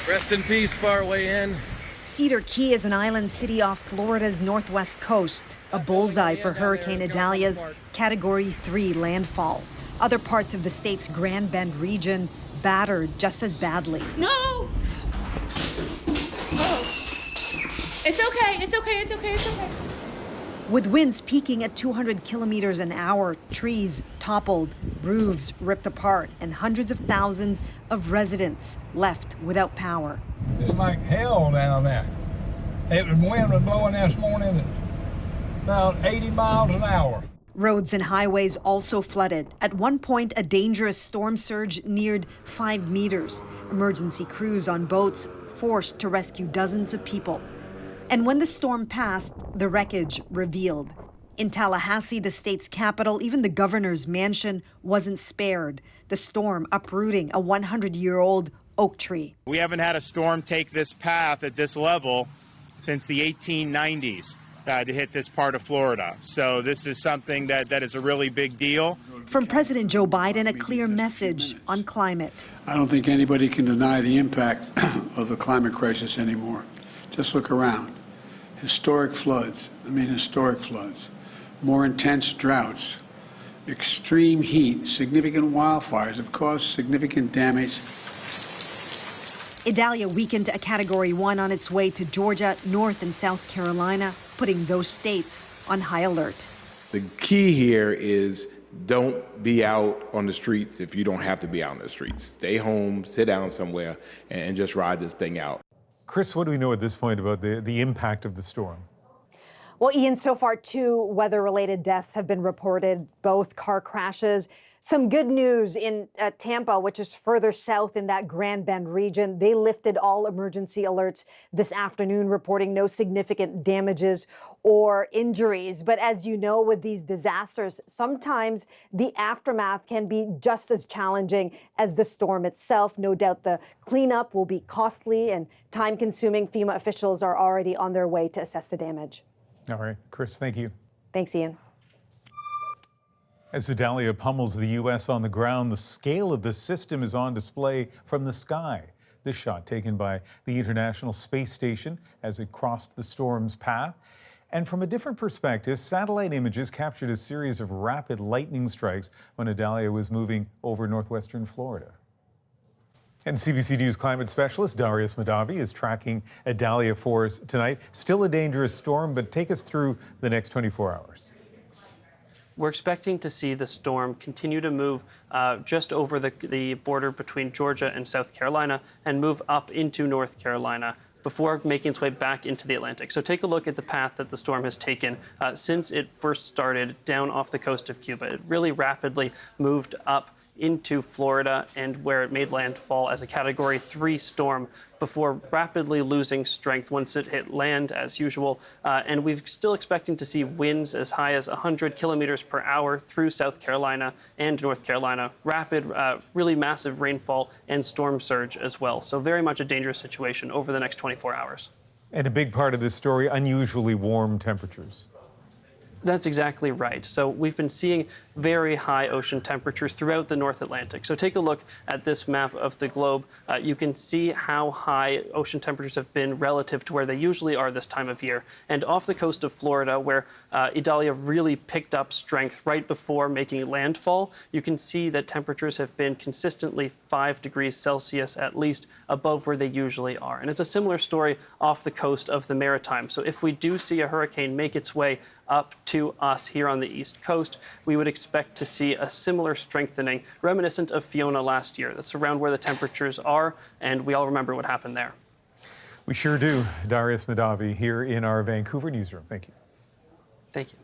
Rest in peace, faraway in. Cedar Key is an island city off Florida's northwest coast, a bullseye for Hurricane Idalia's Category 3 landfall. Other parts of the state's Grand Bend region battered just as badly. No! Oh. It's okay, it's okay, it's okay, it's okay. With winds peaking at 200 kilometers an hour, trees toppled, roofs ripped apart, and hundreds of thousands of residents left without power. It's like hell down there. Wind was blowing this morning at about 80 miles an hour. Roads and highways also flooded. At one point, a dangerous storm surge neared 5 meters. Emergency crews on boats forced to rescue dozens of people. And when the storm passed, the wreckage revealed. In Tallahassee, the state's capital, even the governor's mansion wasn't spared. The storm uprooting a 100-year-old oak tree. We haven't had a storm take this path at this level since the 1890s to hit this part of Florida. So this is something that is a really big deal. From President Joe Biden, a clear message on climate. I don't think anybody can deny the impact of the climate crisis anymore. Just look around. Historic floods, more intense droughts, extreme heat, significant wildfires have caused significant damage. Idalia weakened to a Category 1 on its way to Georgia, North and South Carolina, putting those states on high alert. The key here is don't be out on the streets if you don't have to be out on the streets. Stay home, sit down somewhere, and just ride this thing out. Chris, what do we know at this point about the impact of the storm? Well, Ian, so far 2 weather-related deaths have been reported, both car crashes. Some good news in Tampa, which is further south in that Grand Bend region. They lifted all emergency alerts this afternoon, reporting no significant damages or injuries. But as you know, with these disasters, sometimes the aftermath can be just as challenging as the storm itself. No doubt the cleanup will be costly and time-consuming. FEMA officials are already on their way to assess the damage. All right, Chris, thank you. Thanks, Ian. As Idalia pummels the U.S. on the ground, the scale of the system is on display from the sky. This shot taken by the International Space Station as it crossed the storm's path. And from a different perspective, satellite images captured a series of rapid lightning strikes when Idalia was moving over northwestern Florida. And CBC News climate specialist Darius Madavi is tracking Idalia for us tonight. Still a dangerous storm, but take us through the next 24 hours. We're expecting to see the storm continue to move just over the border between Georgia and South Carolina and move up into North Carolina before making its way back into the Atlantic. So take a look at the path that the storm has taken since it first started down off the coast of Cuba. It really rapidly moved up into Florida and where it made landfall as a Category 3 storm before rapidly losing strength once it hit land as usual. And we're still expecting to see winds as high as 100 kilometers per hour through South Carolina and North Carolina. Rapid, really massive rainfall and storm surge as well. So very much a dangerous situation over the next 24 hours. And a big part of this story, unusually warm temperatures. That's exactly right. So we've been seeing very high ocean temperatures throughout the North Atlantic. So take a look at this map of the globe. You can see how high ocean temperatures have been relative to where they usually are this time of year. And off the coast of Florida, where Idalia really picked up strength right before making landfall, you can see that temperatures have been consistently 5 degrees Celsius at least above where they usually are. And it's a similar story off the coast of the Maritime. So if we do see a hurricane make its way up to us here on the East Coast, we would expect to see a similar strengthening reminiscent of Fiona last year. That's around where the temperatures are, and we all remember what happened there. We sure do. Darius Madavi here in our Vancouver newsroom. Thank you. Thank you.